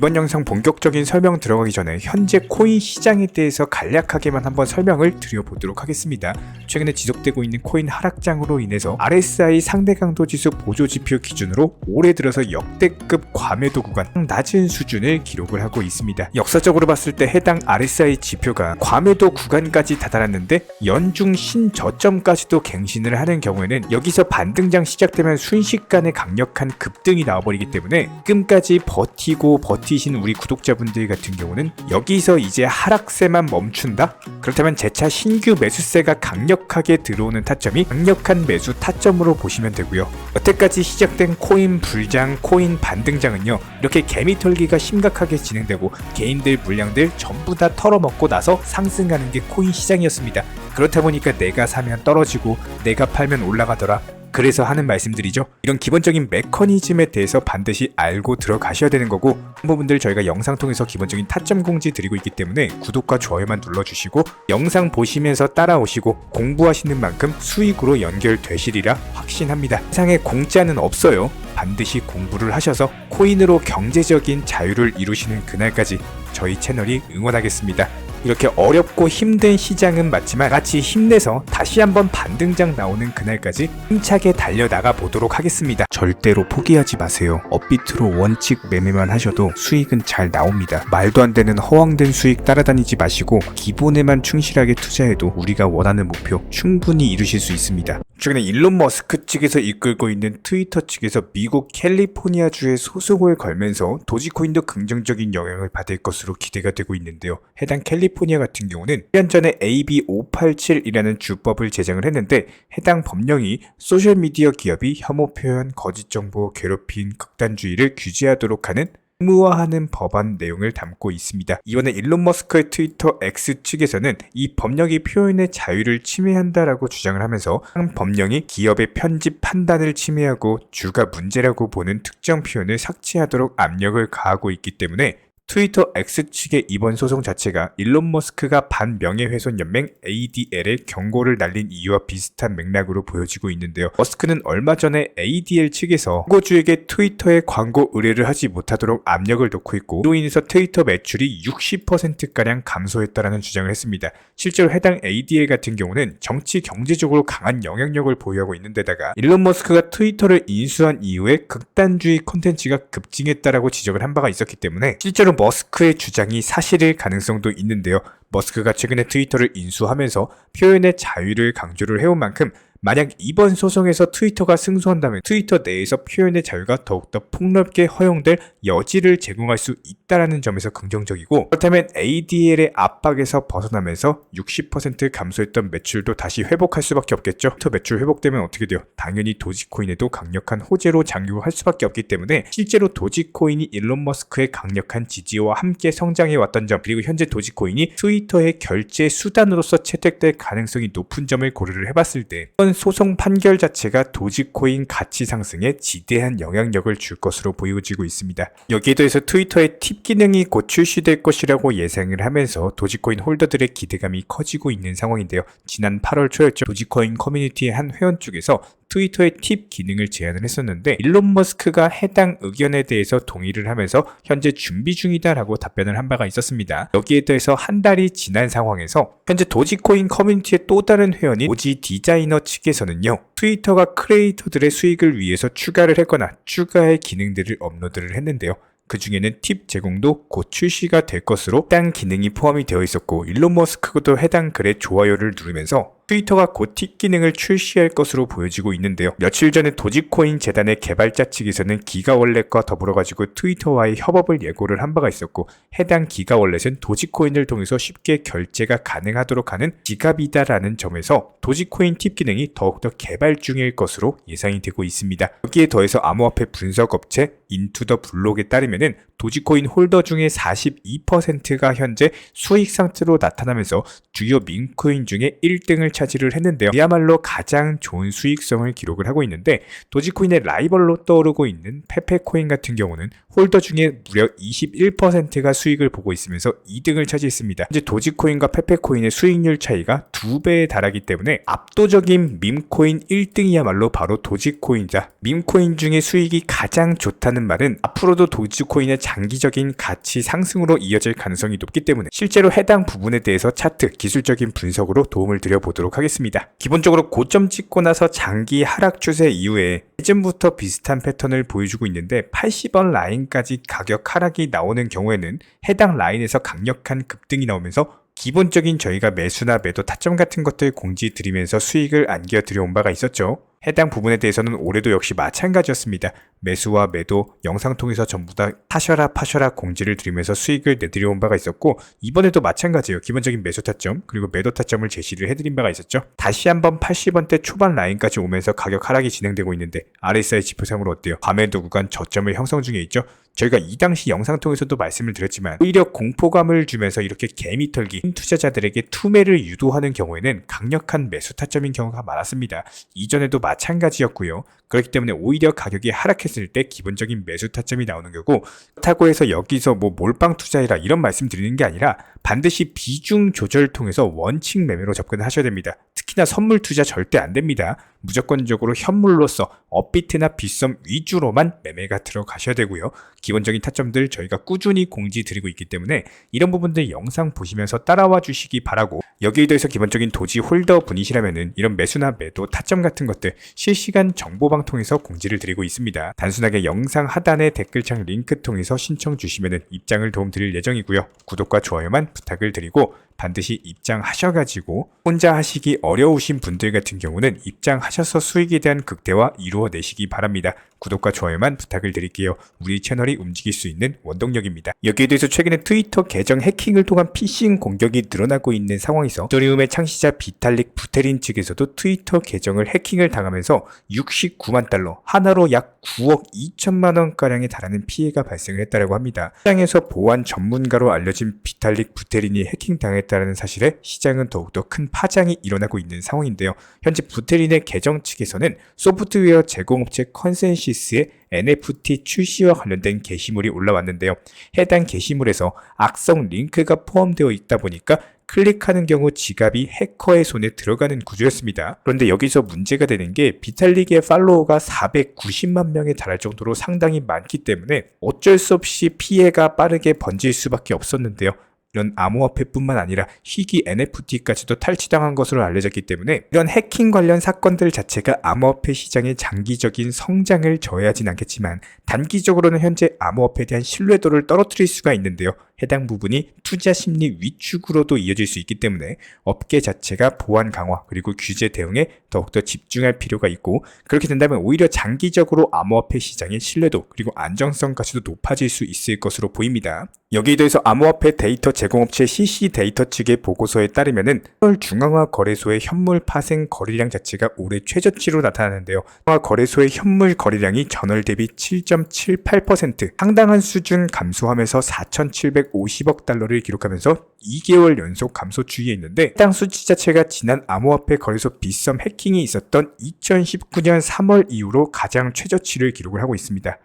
이번 영상 본격적인 설명 들어가기 전에 현재 코인 시장에 대해서 간략하게만 한번 설명을 드려보도록 하겠습니다. 최근에 지속되고 있는 코인 하락장으로 인해서 RSI 상대 강도 지수 보조 지표 기준으로 올해 들어서 역대급 과매도 구간 낮은 수준을 기록을 하고 있습니다. 역사적으로 봤을 때 해당 RSI 지표가 과매도 구간까지 다다랐는데 연중 신저점까지도 갱신을 하는 경우에는 여기서 반등장 시작되면 순식간에 강력한 급등이 나와버리기 때문에 끝까지 버티신 우리 구독자분들 같은 경우는 여기서 이제 하락세만 멈춘다? 그렇다면 재차 신규 매수세가 강력하게 들어오는 타점이 강력한 매수 타점으로 보시면 되고요. 여태까지 시작된 코인 불장, 코인 반등장은요, 이렇게 개미털기가 심각하게 진행되고 개인들 물량들 전부 다 털어먹고 나서 상승하는 게 코인 시장이었습니다. 그렇다 보니까 내가 사면 떨어지고 내가 팔면 올라가더라. 그래서 하는 말씀들이죠. 이런 기본적인 메커니즘에 대해서 반드시 알고 들어가셔야 되는 거고, 부분들 저희가 영상 통해서 기본적인 타점 공지 드리고 있기 때문에 구독과 좋아요만 눌러주시고 영상 보시면서 따라오시고 공부하시는 만큼 수익으로 연결되시리라 확신합니다. 세상에 공짜는 없어요. 반드시 공부를 하셔서 코인으로 경제적인 자유를 이루시는 그날까지 저희 채널이 응원하겠습니다. 이렇게 어렵고 힘든 시장은 맞지만 같이 힘내서 다시 한번 반등장 나오는 그날까지 힘차게 달려나가 보도록 하겠습니다. 절대로 포기하지 마세요. 업비트로 원칙 매매만 하셔도 수익은 잘 나옵니다. 말도 안 되는 허황된 수익 따라다니지 마시고 기본에만 충실하게 투자해도 우리가 원하는 목표 충분히 이루실 수 있습니다. 최근에 일론 머스크 측에서 이끌고 있는 트위터 측에서 미국 캘리포니아주의 소송을 걸면서 도지코인도 긍정적인 영향을 받을 것으로 기대가 되고 있는데요. 해당 캘리포니아 같은 경우는 1년 전에 AB587이라는 주법을 제정을 했는데, 해당 법령이 소셜미디어 기업이 혐오 표현, 거짓 정보, 괴롭힘, 극단주의를 규제하도록 하는 의무화하는 법안 내용을 담고 있습니다. 이번에 일론 머스크의 트위터 X 측에서는 이 법령이 표현의 자유를 침해한다라고 주장을 하면서 한 법령이 기업의 편집 판단을 침해하고 주가 문제라고 보는 특정 표현을 삭제하도록 압력을 가하고 있기 때문에 트위터 X 측의 이번 소송 자체가 일론 머스크가 반명예훼손 연맹 ADL에 경고를 날린 이유와 비슷한 맥락으로 보여지고 있는데요. 머스크는 얼마 전에 ADL 측에서 광고주에게 트위터에 광고 의뢰를 하지 못하도록 압력을 놓고 있고, 이로 인해서 트위터 매출이 60%가량 감소했다라는 주장을 했습니다. 실제로 해당 ADL 같은 경우는 정치 경제적으로 강한 영향력을 보유하고 있는 데다가 일론 머스크가 트위터를 인수한 이후에 극단주의 콘텐츠가 급증했다라고 지적을 한 바가 있었기 때문에 실제로 머스크의 주장이 사실일 가능성도 있는데요. 머스크가 최근에 트위터를 인수하면서 표현의 자유를 강조를 해온 만큼 만약 이번 소송에서 트위터가 승소한다면 트위터 내에서 표현의 자유가 더욱더 폭넓게 허용될 여지를 제공할 수 있다는 점에서 긍정적이고, 그렇다면 ADL의 압박에서 벗어나면서 60% 감소했던 매출도 다시 회복할 수밖에 없겠죠. 트위터 매출 회복되면 어떻게 돼요? 당연히 도지코인에도 강력한 호재로 작용할 수밖에 없기 때문에 실제로 도지코인이 일론 머스크의 강력한 지지와 함께 성장해왔던 점, 그리고 현재 도지코인이 트위터의 결제 수단으로서 채택될 가능성이 높은 점을 고려를 해봤을 때 이번 소송 판결 자체가 도지코인 가치 상승에 지대한 영향력을 줄 것으로 보여지고 있습니다. 여기에 더해서 트위터의 팁 기능이 곧 출시될 것이라고 예상을 하면서 도지코인 홀더들의 기대감이 커지고 있는 상황인데요. 지난 8월 초였죠. 도지코인 커뮤니티의 한 회원 쪽에서 트위터의 팁 기능을 제안을 했었는데, 일론 머스크가 해당 의견에 대해서 동의를 하면서 현재 준비 중이다라고 답변을 한 바가 있었습니다. 여기에 대해서 한 달이 지난 상황에서 현재 도지코인 커뮤니티의 또 다른 회원인 오지 디자이너 측에서는요, 트위터가 크리에이터들의 수익을 위해서 추가를 했거나 추가의 기능들을 업로드를 했는데요. 그 중에는 팁 제공도 곧 출시가 될 것으로 해당 기능이 포함이 되어 있었고, 일론 머스크도 해당 글에 좋아요를 누르면서 트위터가 곧 팁 기능을 출시할 것으로 보여지고 있는데요. 며칠 전에 도지코인 재단의 개발자 측에서는 기가월렛과 더불어가지고 트위터와의 협업을 예고를 한 바가 있었고, 해당 기가월렛은 도지코인을 통해서 쉽게 결제가 가능하도록 하는 지갑이다라는 점에서 도지코인 팁 기능이 더욱더 개발 중일 것으로 예상이 되고 있습니다. 여기에 더해서 암호화폐 분석 업체 인투더블록에 따르면은 도지코인 홀더 중에 42%가 현재 수익 상태로 나타나면서 주요 민코인 중에 1등을 차지를 했는데요. 그야말로 가장 좋은 수익성을 기록을 하고 있는데, 도지코인의 라이벌로 떠오르고 있는 페페코인 같은 경우는 홀더 중에 무려 21%가 수익을 보고 있으면서 2등을 차지했습니다. 현재 도지코인과 페페코인의 수익률 차이가 2배에 달하기 때문에 압도적인 밈코인 1등이야말로 바로 도지코인이다. 밈코인 중에 수익이 가장 좋다는 말은 앞으로도 도지코인의 장기적인 가치 상승으로 이어질 가능성이 높기 때문에 실제로 해당 부분에 대해서 차트, 기술적인 분석으로 도움을 드려보도록 하겠습니다. 기본적으로 고점 찍고 나서 장기 하락 추세 이후에 예전부터 비슷한 패턴을 보여주고 있는데 80원 라인까지 가격 하락이 나오는 경우에는 해당 라인에서 강력한 급등이 나오면서 기본적인 저희가 매수나 매도 타점 같은 것들 공지 드리면서 수익을 안겨 드려온 바가 있었죠. 해당 부분에 대해서는 올해도 역시 마찬가지였습니다. 매수와 매도 영상 통해서 전부 다 파셔라 공지를 드리면서 수익을 내드려온 바가 있었고 이번에도 마찬가지예요. 기본적인 매수 타점 그리고 매도 타점을 제시를 해드린 바가 있었죠. 다시 한번 80원대 초반 라인까지 오면서 가격 하락이 진행되고 있는데 RSI 지표상으로 어때요? 과매도 구간 저점을 형성 중에 있죠. 저희가 이 당시 영상 통해서도 말씀을 드렸지만 오히려 공포감을 주면서 이렇게 개미 털기 투자자들에게 투매를 유도하는 경우에는 강력한 매수 타점인 경우가 많았습니다. 이전에도 마찬가지였고요. 그렇기 때문에 오히려 가격이 하락했을 때 기본적인 매수 타점이 나오는 거고 그렇다고 해서 여기서 뭐 몰빵 투자해라 이런 말씀 드리는 게 아니라 반드시 비중 조절 통해서 원칙 매매로 접근을 하셔야 됩니다. 특히나 선물 투자 절대 안 됩니다. 무조건적으로 현물로서 업비트나 빗썸 위주로만 매매가 들어가셔야 되고요. 기본적인 타점들 저희가 꾸준히 공지 드리고 있기 때문에 이런 부분들 영상 보시면서 따라와 주시기 바라고 여기에 대해서 기본적인 도지 홀더 분이시라면은 이런 매수나 매도 타점 같은 것들 실시간 정보방 통해서 공지를 드리고 있습니다. 단순하게 영상 하단의 댓글창 링크 통해서 신청 주시면은 입장을 도움 드릴 예정이고요. 구독과 좋아요만 부탁을 드리고 반드시 입장하셔가지고 혼자 하시기 어려우신 분들 같은 경우는 입장하셔서 수익에 대한 극대화 이루어내시기 바랍니다. 구독과 좋아요만 부탁을 드릴게요. 우리 채널이 움직일 수 있는 원동력입니다. 여기에 대해서 최근에 트위터 계정 해킹을 통한 피싱 공격이 늘어나고 있는 상황에서 이더리움의 창시자 비탈릭 부테린 측에서도 트위터 계정을 해킹을 당하면서 69만 달러, 하나로 약 9억 2천만 원가량에 달하는 피해가 발생을 했다고 합니다. 시장에서 보안 전문가로 알려진 비탈릭 부테린이 해킹당했다는 사실에 시장은 더욱더 큰 파장이 일어나고 있는 상황인데요. 현재 부테린의 계정 측에서는 소프트웨어 제공업체 컨센시스의 NFT 출시와 관련된 게시물이 올라왔는데요. 해당 게시물에서 악성 링크가 포함되어 있다 보니까 클릭하는 경우 지갑이 해커의 손에 들어가는 구조였습니다. 그런데 여기서 문제가 되는 게 비탈릭의 팔로워가 490만 명에 달할 정도로 상당히 많기 때문에 어쩔 수 없이 피해가 빠르게 번질 수밖에 없었는데요. 이런 암호화폐뿐만 아니라 희귀 NFT까지도 탈취당한 것으로 알려졌기 때문에 이런 해킹 관련 사건들 자체가 암호화폐 시장의 장기적인 성장을 저해하진 않겠지만 단기적으로는 현재 암호화폐에 대한 신뢰도를 떨어뜨릴 수가 있는데요. 해당 부분이 투자 심리 위축으로도 이어질 수 있기 때문에 업계 자체가 보안 강화 그리고 규제 대응에 더욱더 집중할 필요가 있고 그렇게 된다면 오히려 장기적으로 암호화폐 시장의 신뢰도 그리고 안정성까지도 높아질 수 있을 것으로 보입니다. 여기에 대해서 암호화폐 데이터 제공업체 CC 데이터 측의 보고서에 따르면은 8월 중앙화 거래소의 현물 파생 거래량 자체가 올해 최저치로 나타나는데요. 중앙화 거래소의 현물 거래량이 전월 대비 7.78% 상당한 수준 감소하면서 4,750억 달러를 기록하면서 2개월 연속 감소 추이에 있는데 해당 수치 자체가 지난 암호화폐 거래소 빗썸 해킹이 있었던 2019년 3월 이후로 가장 최저치를 기록을 하고 있습니다.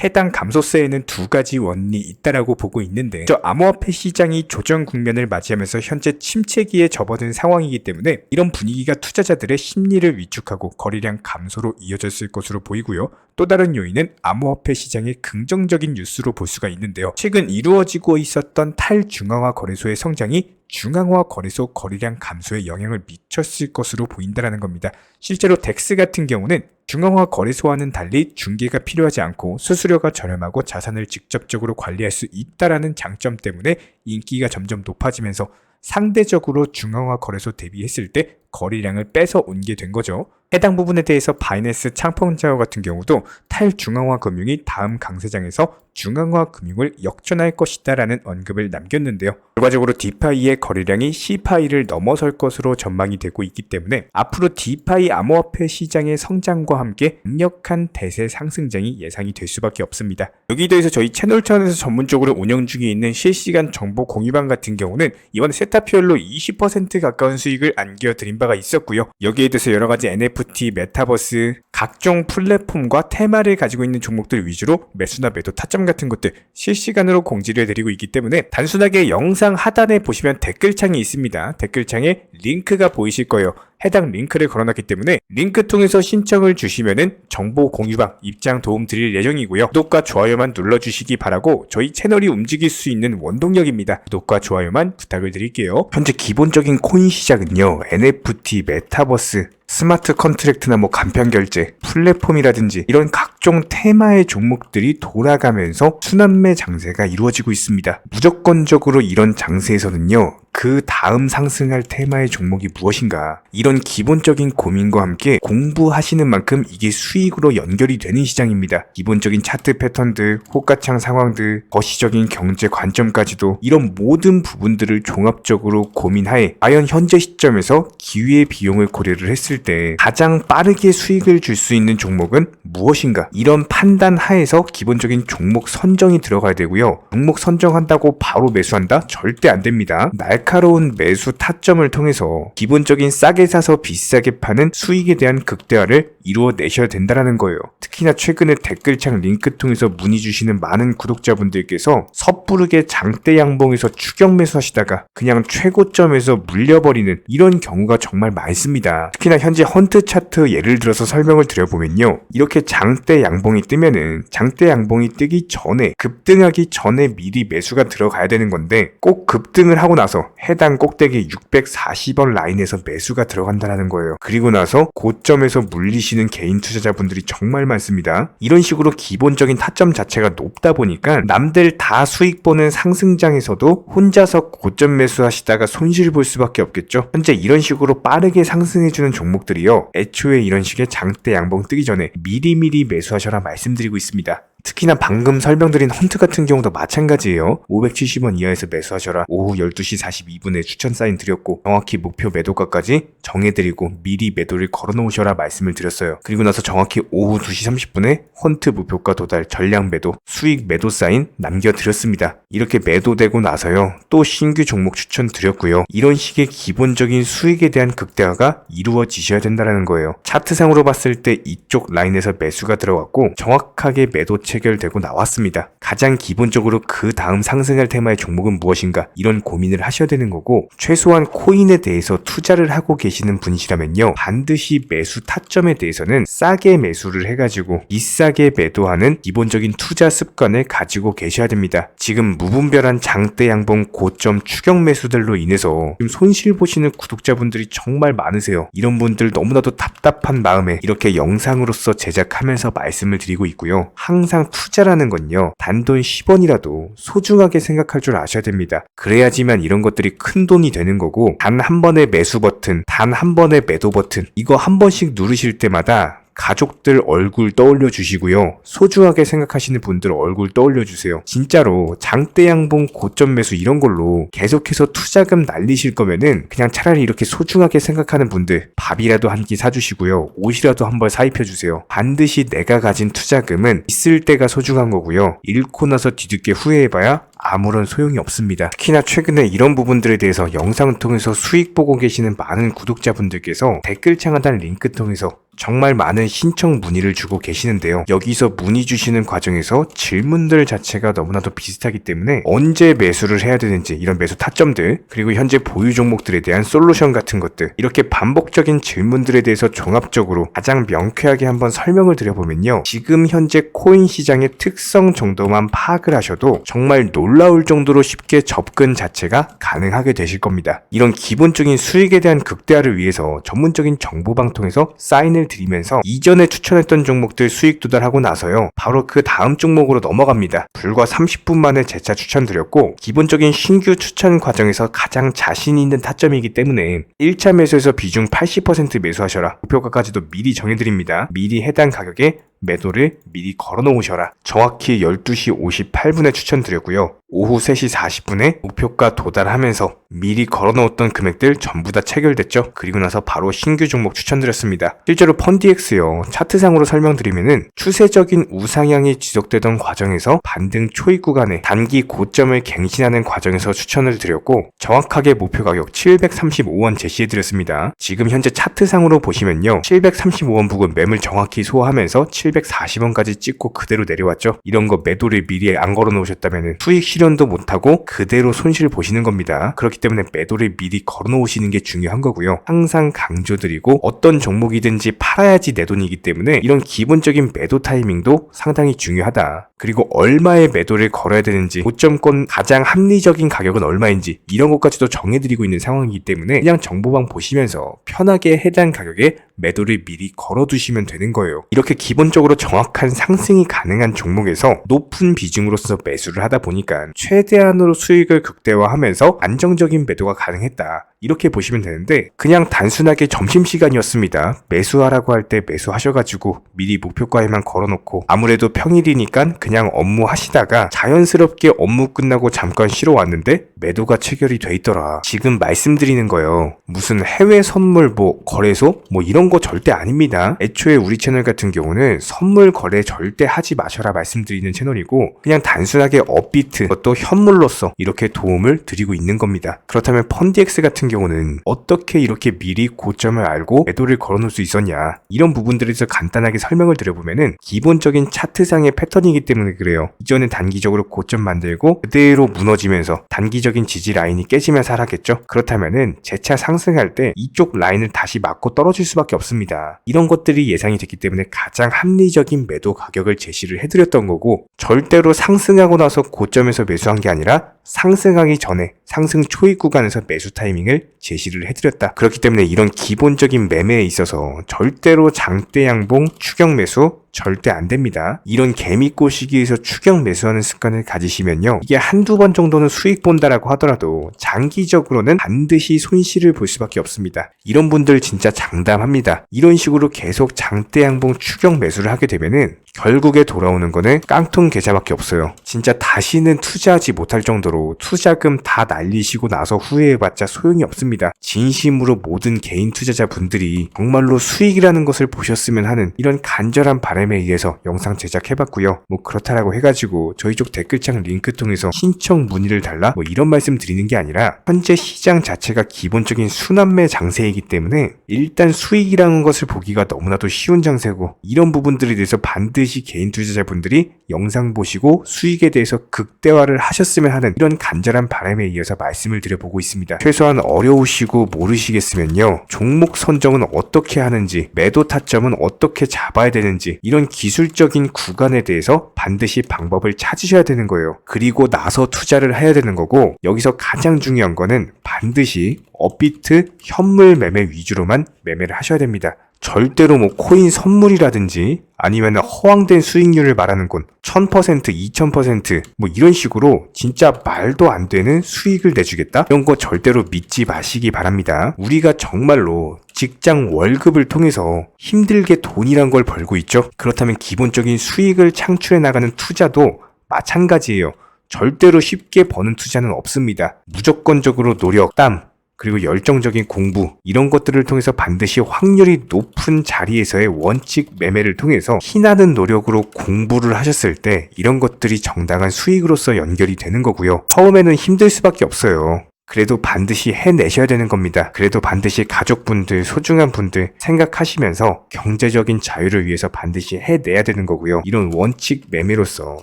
해당 감소세에는 두 가지 원인이 있다라고 보고 있는데 암호화폐 시장이 조정 국면을 맞이하면서 현재 침체기에 접어든 상황이기 때문에 이런 분위기가 투자자들의 심리를 위축하고 거래량 감소로 이어졌을 것으로 보이고요. 또 다른 요인은 암호화폐 시장의 긍정적인 뉴스로 볼 수가 있는데요. 최근 이루어지고 있었던 탈중앙화 거래소의 성장이 중앙화 거래소 거래량 감소에 영향을 미쳤을 것으로 보인다는 겁니다. 실제로 덱스 같은 경우는 중앙화 거래소와는 달리 중개가 필요하지 않고 수수료가 저렴하고 자산을 직접적으로 관리할 수 있다는 장점 때문에 인기가 점점 높아지면서 상대적으로 중앙화 거래소 대비했을 때 거래량을 뺏어 온 게 된 거죠. 해당 부분에 대해서 바이낸스 창펑자오 같은 경우도 탈중앙화 금융이 다음 강세장에서 중앙화 금융을 역전할 것이다 라는 언급을 남겼는데요. 결과적으로 디파이의 거래량이 시파이를 넘어설 것으로 전망이 되고 있기 때문에 앞으로 디파이 암호화폐 시장의 성장과 함께 강력한 대세 상승장이 예상이 될 수밖에 없습니다. 여기에 대해서 저희 채널 차원에서 전문적으로 운영 중에 있는 실시간 정보 공유방 같은 경우는 이번 세타피얼로 20% 가까운 수익을 안겨드린 바가 있었고요. 여기에 대해서 여러가지 NFT, 메타버스, 각종 플랫폼과 테마를 가지고 있는 종목들 위주로 매수나 매도 타점 같은 것들 실시간으로 공지를 해드리고 있기 때문에 단순하게 영상 하단에 보시면 댓글창이 있습니다. 댓글창에 링크가 보이실 거예요. 해당 링크를 걸어놨기 때문에 링크 통해서 신청을 주시면은 정보 공유방 입장 도움 드릴 예정이고요. 구독과 좋아요만 눌러주시기 바라고 저희 채널이 움직일 수 있는 원동력입니다. 구독과 좋아요만 부탁을 드릴게요. 현재 기본적인 코인 시장은요, NFT, 메타버스, 스마트 컨트랙트나 간편 결제, 플랫폼이라든지 이런 각종 테마의 종목들이 돌아가면서 순환매 장세가 이루어지고 있습니다. 무조건적으로 이런 장세에서는요, 그 다음 상승할 테마의 종목이 무엇인가, 이런 기본적인 고민과 함께 공부하시는 만큼 이게 수익으로 연결이 되는 시장입니다. 기본적인 차트 패턴들, 호가창 상황들, 거시적인 경제 관점까지도 이런 모든 부분들을 종합적으로 고민하에 과연 현재 시점에서 기회의 비용을 고려를 했을 때 가장 빠르게 수익을 줄 수 있는 종목은 무엇인가, 이런 판단 하에서 기본적인 종목 선정이 들어가야 되고요. 종목 선정한다고 바로 매수한다? 절대 안 됩니다. 날카로운 매수 타점을 통해서 기본적인 싸게 사서 비싸게 파는 수익에 대한 극대화를 이루어내셔야 된다는 거예요. 특히나 최근에 댓글창 링크 통해서 문의 주시는 많은 구독자분들께서 섣부르게 장대 양봉에서 추격 매수하시다가 그냥 최고점에서 물려버리는 이런 경우가 정말 많습니다. 특히나 현재 헌트 차트 예를 들어서 설명을 드려보면요, 이렇게 장대 양봉이 뜨면은 장대 양봉이 뜨기 전에, 급등하기 전에 미리 매수가 들어가야 되는 건데 꼭 급등을 하고 나서 해당 꼭대기 640원 라인에서 매수가 들어간다는 거예요. 그리고 나서 고점에서 물리시는 개인 투자자분들이 정말 많습니다. 이런 식으로 기본적인 타점 자체가 높다 보니까 남들 다 수익 보는 상승장에서도 혼자서 고점 매수하시다가 손실 볼 수밖에 없겠죠. 현재 이런 식으로 빠르게 상승해주는 종목들이요, 애초에 이런 식의 장대 양봉 뜨기 전에 미리미리 매수하셔라 말씀드리고 있습니다. 특히나 방금 설명드린 헌트 같은 경우도 마찬가지예요. 570원 이하에서 매수하셔라. 오후 12시 42분에 추천 사인 드렸고 정확히 목표 매도가까지 정해드리고 미리 매도를 걸어놓으셔라 말씀을 드렸어요. 그리고 나서 정확히 오후 2시 30분에 헌트 목표가 도달 전량 매도 수익 매도 사인 남겨드렸습니다. 이렇게 매도되고 나서요, 또 신규 종목 추천 드렸고요. 이런 식의 기본적인 수익에 대한 극대화가 이루어지셔야 된다는 거예요. 차트상으로 봤을 때 이쪽 라인에서 매수가 들어갔고 정확하게 매도 체결되고 나왔습니다. 가장 기본적으로 그 다음 상승할 테마의 종목은 무엇인가, 이런 고민을 하셔야 되는 거고, 최소한 코인에 대해서 투자를 하고 계시는 분이시라면요, 반드시 매수 타점에 대해서는 싸게 매수를 해가지고 비싸게 매도하는 기본적인 투자 습관을 가지고 계셔야 됩니다. 지금 무분별한 장대 양봉 고점 추격 매수들로 인해서 지금 손실 보시는 구독자분들이 정말 많으세요. 이런 분들 너무나도 답답한 마음에 이렇게 영상으로서 제작하면서 말씀을 드리고 있고요. 항상 투자라는 건요, 단돈 10원이라도 소중하게 생각할 줄 아셔야 됩니다. 그래야지만 이런 것들이 큰 돈이 되는 거고, 단 한 번의 매수 버튼, 단 한 번의 매도 버튼, 이거 한 번씩 누르실 때마다 가족들 얼굴 떠올려 주시고요, 소중하게 생각하시는 분들 얼굴 떠올려 주세요. 진짜로 장대 양봉 고점 매수 이런 걸로 계속해서 투자금 날리실 거면은 그냥 차라리 이렇게 소중하게 생각하는 분들 밥이라도 한 끼 사주시고요, 옷이라도 한 벌 사입혀 주세요. 반드시 내가 가진 투자금은 있을 때가 소중한 거고요, 잃고 나서 뒤늦게 후회해봐야 아무런 소용이 없습니다. 특히나 최근에 이런 부분들에 대해서 영상을 통해서 수익 보고 계시는 많은 구독자분들께서 댓글창 하단 링크 통해서 정말 많은 신청 문의를 주고 계시는데요. 여기서 문의 주시는 과정에서 질문들 자체가 너무나도 비슷하기 때문에 언제 매수를 해야 되는지, 이런 매수 타점들, 그리고 현재 보유 종목들에 대한 솔루션 같은 것들, 이렇게 반복적인 질문들에 대해서 종합적으로 가장 명쾌하게 한번 설명을 드려보면요, 지금 현재 코인 시장의 특성 정도만 파악을 하셔도 정말 놀라울 정도로 쉽게 접근 자체가 가능하게 되실 겁니다. 이런 기본적인 수익에 대한 극대화를 위해서 전문적인 정보방 통해서 사인을 드리면서 이전에 추천했던 종목들 수익 도달하고 나서요, 바로 그 다음 종목으로 넘어갑니다. 불과 30분 만에 재차 추천드렸고, 기본적인 신규 추천 과정에서 가장 자신 있는 타점이기 때문에 1차 매수에서 비중 80% 매수하셔라, 목표가까지도 미리 정해드립니다. 미리 해당 가격에 매도를 미리 걸어 놓으셔라. 정확히 12시 58분에 추천드렸고요. 오후 3시 40분에 목표가 도달하면서 미리 걸어놓았던 금액들 전부 다 체결됐죠. 그리고 나서 바로 신규 종목 추천드렸습니다. 실제로 펀디엑스요. 차트상으로 설명드리면은 추세적인 우상향이 지속되던 과정에서 반등 초입 구간에 단기 고점을 갱신하는 과정에서 추천을 드렸고 정확하게 목표 가격 735원 제시해드렸습니다. 지금 현재 차트상으로 보시면요. 735원 부근 매물 정확히 소화하면서 740원까지 찍고 그대로 내려왔죠. 이런 거 매도를 미리 안 걸어 놓으셨다면 수익 실현도 못하고 그대로 손실을 보시는 겁니다. 그렇기 때문에 매도를 미리 걸어 놓으시는 게 중요한 거고요. 항상 강조드리고 어떤 종목이든지 팔아야지 내 돈이기 때문에 이런 기본적인 매도 타이밍도 상당히 중요하다. 그리고 얼마의 매도를 걸어야 되는지 고점권 가장 합리적인 가격은 얼마인지 이런 것까지도 정해드리고 있는 상황이기 때문에 그냥 정보방 보시면서 편하게 해당 가격에 매도를 미리 걸어두시면 되는 거예요. 이렇게 기본적으로 정확한 상승이 가능한 종목에서 높은 비중으로서 매수를 하다 보니까 최대한으로 수익을 극대화하면서 안정적인 매도가 가능했다. 이렇게 보시면 되는데 그냥 단순하게 점심시간이었습니다. 매수하라고 할 때 매수하셔가지고 미리 목표가에만 걸어놓고 아무래도 평일이니까 그냥 업무 하시다가 자연스럽게 업무 끝나고 잠깐 쉬러 왔는데 매도가 체결이 돼 있더라. 지금 말씀드리는 거예요. 무슨 해외 선물 거래소 이런 거 절대 아닙니다. 애초에 우리 채널 같은 경우는 선물 거래 절대 하지 마셔라 말씀드리는 채널이고 그냥 단순하게 업비트 또 현물로서 이렇게 도움을 드리고 있는 겁니다. 그렇다면 펀디엑스 같은 경우는 어떻게 이렇게 미리 고점을 알고 매도를 걸어놓을 수 있었냐 이런 부분들에서 간단하게 설명을 드려보면은 기본적인 차트상의 패턴이기 때문에 그래요. 이전에 단기적으로 고점 만들고 그대로 무너지면서 단기적인 지지 라인이 깨지면서 하락했죠. 그렇다면은 재차 상승할 때 이쪽 라인을 다시 맞고 떨어질 수밖에 없습니다. 이런 것들이 예상이 됐기 때문에 가장 합리적인 매도 가격을 제시를 해드렸던 거고 절대로 상승하고 나서 고점에서 매수한 게 아니라 상승하기 전에 상승 초입 구간에서 매수 타이밍을 제시를 해드렸다. 그렇기 때문에 이런 기본적인 매매에 있어서 절대로 장대 양봉 추격 매수 절대 안 됩니다. 이런 개미꼬 시기에서 추격 매수하는 습관을 가지시면요. 이게 한두 번 정도는 수익 본다라고 하더라도 장기적으로는 반드시 손실을 볼 수밖에 없습니다. 이런 분들 진짜 장담합니다. 이런 식으로 계속 장대 양봉 추격 매수를 하게 되면은 결국에 돌아오는 거는 깡통 계좌밖에 없어요. 진짜 다시는 투자하지 못할 정도로 투자금 다 날리시고 나서 후회해봤자 소용이 없습니다. 진심으로 모든 개인 투자자분들이 정말로 수익이라는 것을 보셨으면 하는 이런 간절한 바람에 의해서 영상 제작해봤고요. 그렇다라고 해가지고 저희 쪽 댓글창 링크 통해서 신청 문의를 달라 이런 말씀 드리는 게 아니라 현재 시장 자체가 기본적인 순환매 장세이기 때문에 일단 수익이라는 것을 보기가 너무나도 쉬운 장세고 이런 부분들에 대해서 반드시 개인 투자자분들이 영상 보시고 수익에 대해서 극대화를 하셨으면 하는 이런 간절한 바람에 이어서 말씀을 드려보고 있습니다. 최소한 어려우시고 모르시겠으면요. 종목 선정은 어떻게 하는지 매도 타점은 어떻게 잡아야 되는지 이런 기술적인 구간에 대해서 반드시 방법을 찾으셔야 되는 거예요. 그리고 나서 투자를 해야 되는 거고 여기서 가장 중요한 거는 반드시 업비트 현물 매매 위주로만 매매를 하셔야 됩니다. 절대로 코인 선물이라든지 아니면 허황된 수익률을 말하는 건 1000%, 2000% 이런 식으로 진짜 말도 안 되는 수익을 내주겠다? 이런 거 절대로 믿지 마시기 바랍니다. 우리가 정말로 직장 월급을 통해서 힘들게 돈이란 걸 벌고 있죠. 그렇다면 기본적인 수익을 창출해 나가는 투자도 마찬가지예요. 절대로 쉽게 버는 투자는 없습니다. 무조건적으로 노력, 땀, 그리고 열정적인 공부 이런 것들을 통해서 반드시 확률이 높은 자리에서의 원칙 매매를 통해서 희나는 노력으로 공부를 하셨을 때 이런 것들이 정당한 수익으로서 연결이 되는 거고요. 처음에는 힘들 수밖에 없어요. 그래도 반드시 해내셔야 되는 겁니다. 그래도 반드시 가족분들, 소중한 분들 생각하시면서 경제적인 자유를 위해서 반드시 해내야 되는 거고요. 이런 원칙 매매로서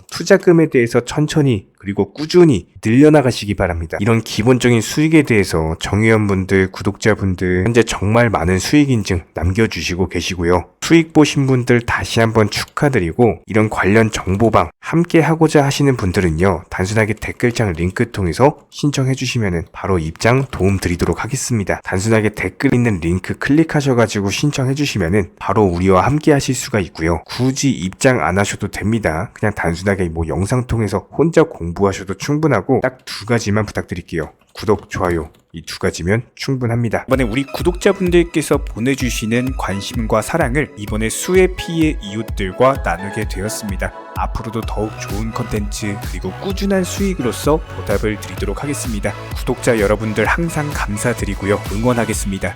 투자금에 대해서 천천히 그리고 꾸준히 늘려나가시기 바랍니다. 이런 기본적인 수익에 대해서 정회원분들, 구독자분들 현재 정말 많은 수익 인증 남겨주시고 계시고요. 수익 보신 분들 다시 한번 축하드리고 이런 관련 정보방 함께 하고자 하시는 분들은요. 단순하게 댓글창 링크 통해서 신청해 주시면 바로 입장 도움 드리도록 하겠습니다. 단순하게 댓글 있는 링크 클릭하셔가지고 신청해 주시면 바로 우리와 함께 하실 수가 있고요. 굳이 입장 안 하셔도 됩니다. 그냥 단순하게 영상 통해서 혼자 공부하셔도 충분하고 말고 딱 두 가지만 부탁드릴게요. 구독, 좋아요, 이 두 가지면 충분합니다. 이번에 우리 구독자분들께서 보내주시는 관심과 사랑을 이번에 수해 피해 이웃들과 나누게 되었습니다. 앞으로도 더욱 좋은 컨텐츠 그리고 꾸준한 수익으로서 보답을 드리도록 하겠습니다. 구독자 여러분들 항상 감사드리고요. 응원하겠습니다.